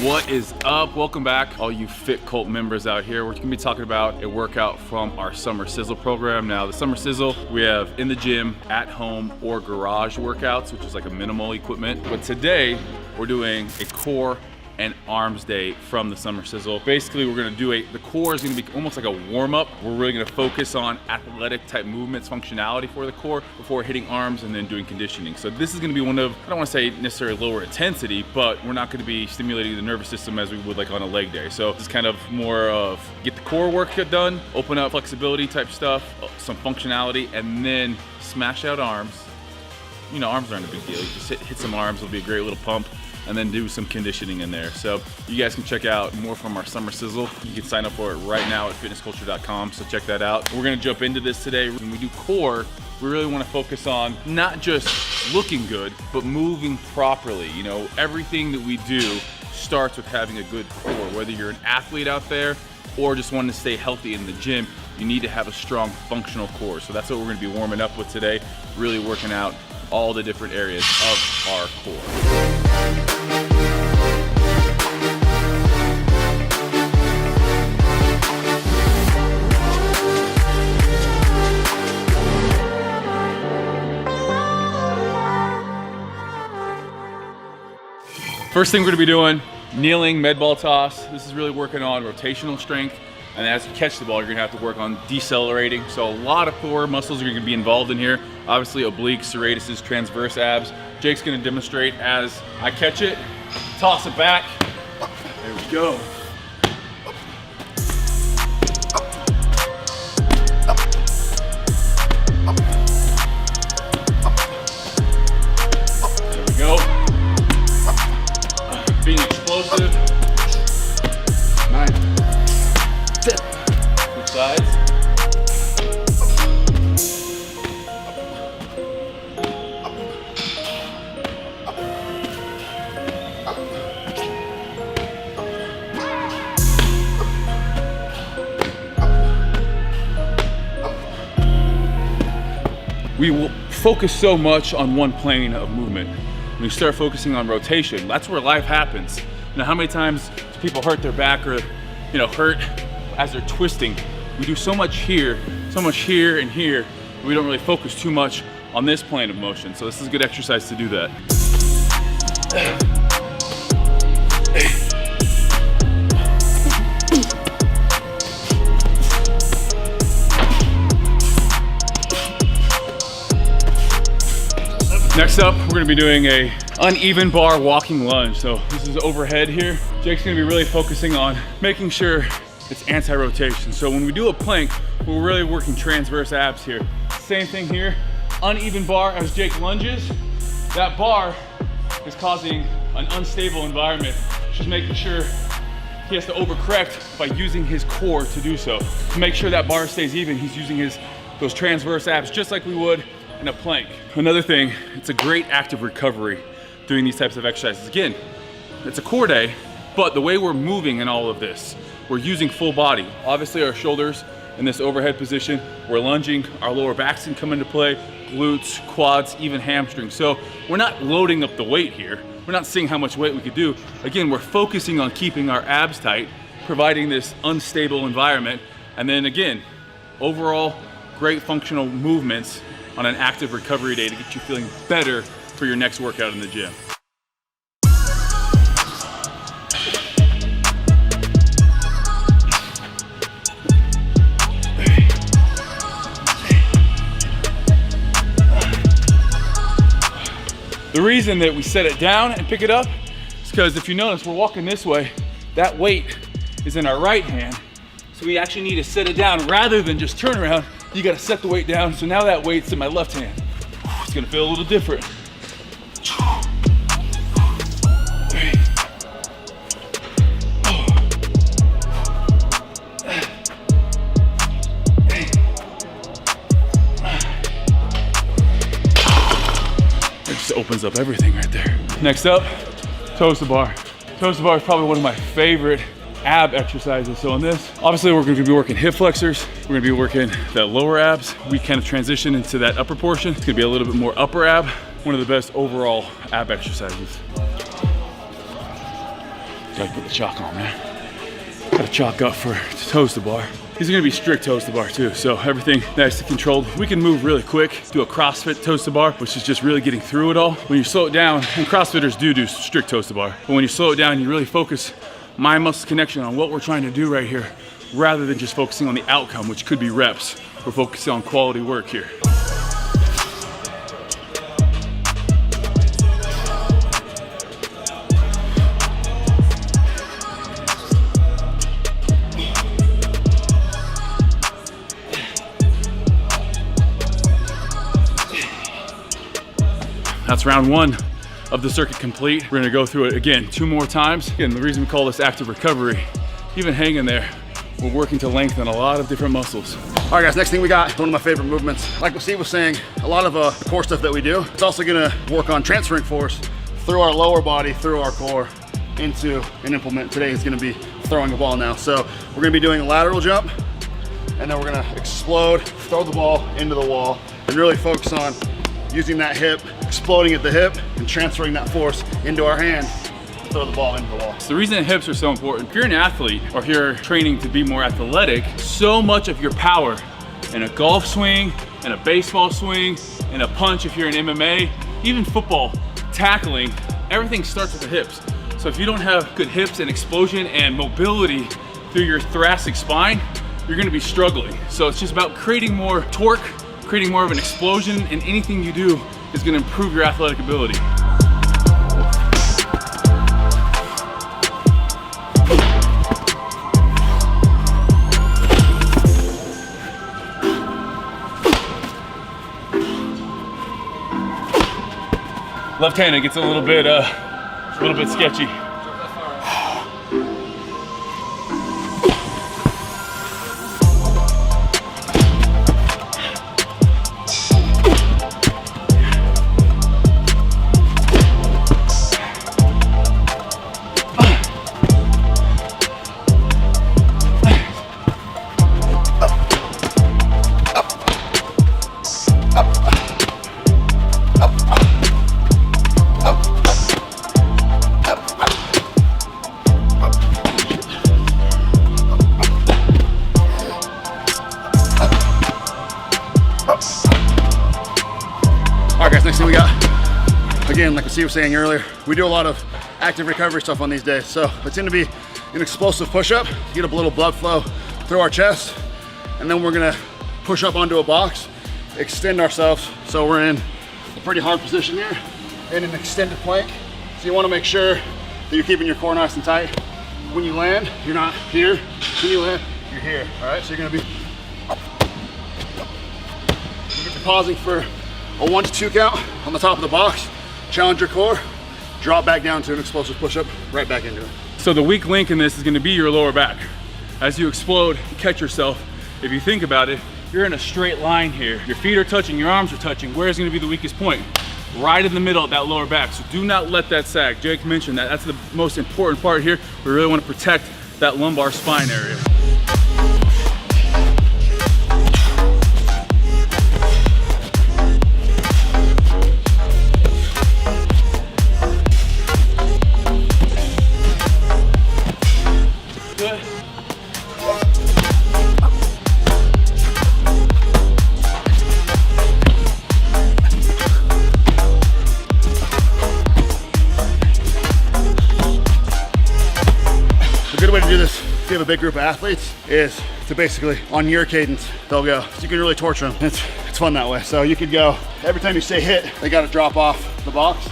What is up? Welcome back, all you Fit Cult members out here. We're gonna be talking about a workout from our Summer Sizzle program. Now, the Summer Sizzle, we have in the gym, at home, or garage workouts, which is like a minimal equipment. But today, we're doing a core and arms day from the Summer Sizzle. Basically, we're gonna do the core is gonna be almost like a warm up. We're really gonna focus on athletic type movements, functionality for the core before hitting arms and then doing conditioning. So this is gonna be one of, I don't wanna say necessarily lower intensity, but we're not gonna be stimulating the nervous system as we would like on a leg day. So it's kind of more of get the core work done, open up flexibility type stuff, some functionality, and then smash out arms. You know, arms aren't a big deal. You just hit some arms, it'll be a great little pump, and then do some conditioning in there. So you guys can check out more from our Summer Sizzle. You can sign up for it right now at fitnessculture.com, so check that out. We're gonna jump into this today. When we do core, we really wanna focus on not just looking good, but moving properly. You know, everything that we do starts with having a good core. Whether you're an athlete out there or just wanting to stay healthy in the gym, you need to have a strong functional core. So that's what we're gonna be warming up with today, really working out all the different areas of our core. First thing we're gonna be doing, kneeling med ball toss. This is really working on rotational strength. And as you catch the ball, you're gonna have to work on decelerating. So a lot of core muscles are gonna be involved in here. Obviously obliques, serratus, transverse abs. Jake's gonna demonstrate as I catch it, toss it back. There we go. There we go. Being explosive. 9, 10. Switch sides. We will focus so much on one plane of movement. When you start focusing on rotation, that's where life happens. You know, how many times do people hurt their back or, you know, hurt as they're twisting? We do so much here and here, and we don't really focus too much on this plane of motion. So this is a good exercise to do that. Next up, we're gonna be doing a uneven bar walking lunge. So this is overhead here. Jake's gonna be really focusing on making sure it's anti-rotation. So when we do a plank, we're really working transverse abs here. Same thing here, uneven bar as Jake lunges. That bar is causing an unstable environment. Just making sure he has to overcorrect by using his core to do so. To make sure that bar stays even, he's using those transverse abs just like we would in a plank. Another thing, it's a great active recovery doing these types of exercises. Again, it's a core day, but the way we're moving in all of this, we're using full body. Obviously our shoulders in this overhead position, we're lunging, our lower backs can come into play, glutes, quads, even hamstrings. So we're not loading up the weight here. We're not seeing how much weight we could do. Again, we're focusing on keeping our abs tight, providing this unstable environment. And then again, overall, great functional movements on an active recovery day to get you feeling better for your next workout in the gym. The reason that we set it down and pick it up is because if you notice, we're walking this way, that weight is in our right hand. So we actually need to set it down rather than just turn around. You gotta set the weight down. So now that weight's in my left hand. It's gonna feel a little different. It just opens up everything right there. Next up, toes to bar. Toes to bar is probably one of my favorite ab exercises. So on this, obviously we're gonna be working hip flexors. We're gonna be working that lower abs. We kind of transition into that upper portion. It's gonna be a little bit more upper ab. One of the best overall ab exercises. Gotta put the chalk on, man. Gotta chalk up for toes to bar. These are gonna be strict toes to bar too, so everything nice and controlled. We can move really quick, do a CrossFit toes to bar, which is just really getting through it all. When you slow it down, and CrossFitters do strict toes to bar, but when you slow it down, you really focus mind muscle connection on what we're trying to do right here, rather than just focusing on the outcome, which could be reps. We're focusing on quality work here. That's round one of the circuit complete. We're gonna go through it again 2 more times. Again, the reason we call this active recovery, even hanging there, we're working to lengthen a lot of different muscles. All right guys, next thing we got, one of my favorite movements. Like what Steve was saying, a lot of the core stuff that we do, it's also gonna work on transferring force through our lower body, through our core, into an implement. Today is gonna be throwing a ball now. So we're gonna be doing a lateral jump, and then we're gonna explode, throw the ball into the wall, and really focus on using that hip, exploding at the hip, and transferring that force into our hand, throw the ball into the wall. So the reason hips are so important, if you're an athlete or if you're training to be more athletic, so much of your power in a golf swing, in a baseball swing, in a punch if you're in MMA, even football, tackling, everything starts with the hips. So if you don't have good hips and explosion and mobility through your thoracic spine, you're gonna be struggling. So it's just about creating more torque, creating more of an explosion, and anything you do is gonna improve your athletic ability. Left-handed gets a little bit sketchy. Next thing we got, again, like Steve was saying earlier, we do a lot of active recovery stuff on these days. So it's gonna be an explosive push-up, get a little blood flow through our chest, and then we're gonna push up onto a box, extend ourselves. So we're in a pretty hard position here, in an extended plank. So you wanna make sure that you're keeping your core nice and tight. When you land, you're not here. When you land, you're here, all right? So you're gonna be pausing for a 1 to 2 count on the top of the box, challenge your core, drop back down to an explosive push-up, right back into it. So the weak link in this is gonna be your lower back. As you explode, you catch yourself. If you think about it, you're in a straight line here. Your feet are touching, your arms are touching. Where's gonna be the weakest point? Right in the middle of that lower back. So do not let that sag. Jake mentioned that. That's the most important part here. We really wanna protect that lumbar spine area. Do this if you have a big group of athletes is to basically on your cadence they'll go, so you can really torture them. It's fun that way. So you could go every time you say hit, they got to drop off the box.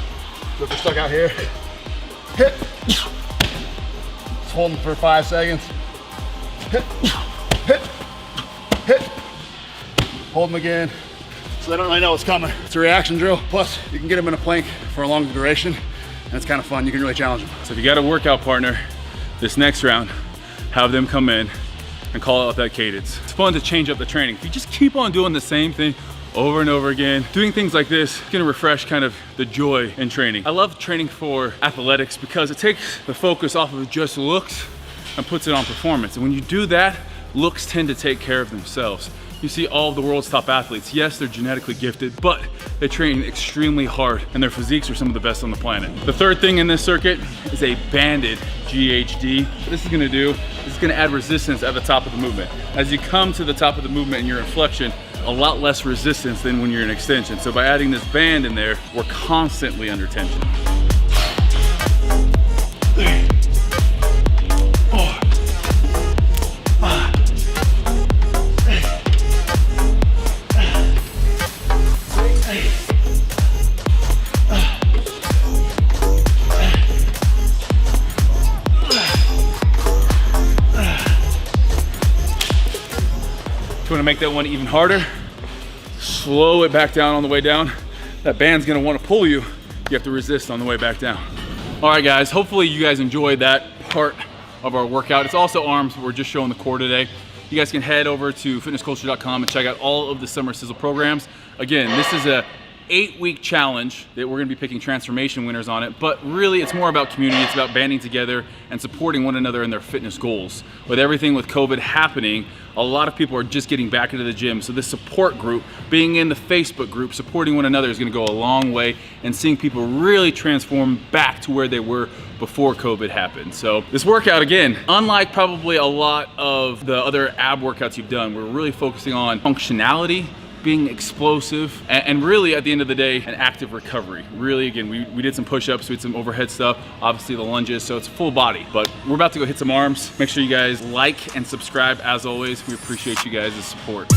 So if they're stuck out here, hit, just hold them for 5 seconds, hit, hit, hit, hold them again, so they don't really know what's coming. It's a reaction drill. Plus you can get them in a plank for a longer duration, and it's kind of fun. You can really challenge them. So if you got a workout partner, this next round, have them come in and call out that cadence. It's fun to change up the training. If you just keep on doing the same thing over and over again, doing things like this, it's gonna refresh kind of the joy in training. I love training for athletics because it takes the focus off of just looks and puts it on performance. And when you do that, looks tend to take care of themselves. you see all of the world's top athletes. Yes, they're genetically gifted, but they train extremely hard and their physiques are some of the best on the planet. The third thing in this circuit is a banded GHD. What this is gonna do is it's gonna add resistance at the top of the movement. As you come to the top of the movement in your inflection, a lot less resistance than when you're in extension. So by adding this band in there, we're constantly under tension. 3, 4, 5, 6, 8. If you want to make that one even harder, slow it back down on the way down. That band's gonna want to pull you. You have to resist on the way back down. All right, guys, hopefully you guys enjoyed that part of our workout. It's also arms, but we're just showing the core today. You guys can head over to fitnessculture.com and check out all of the Summer Sizzle programs. Again, this is a 8-week challenge that we're gonna be picking transformation winners on it, but really it's more about community. It's about banding together and supporting one another in their fitness goals. With everything with COVID happening, a lot of people are just getting back into the gym. So this support group, being in the Facebook group, supporting one another is gonna go a long way and seeing people really transform back to where they were before COVID happened. So this workout, again, unlike probably a lot of the other ab workouts you've done, we're really focusing on functionality, being explosive, and really at the end of the day, an active recovery. Really, again, we did some push-ups, we did some overhead stuff, obviously the lunges, so it's full body. But we're about to go hit some arms. Make sure you guys like and subscribe as always. We appreciate you guys' support.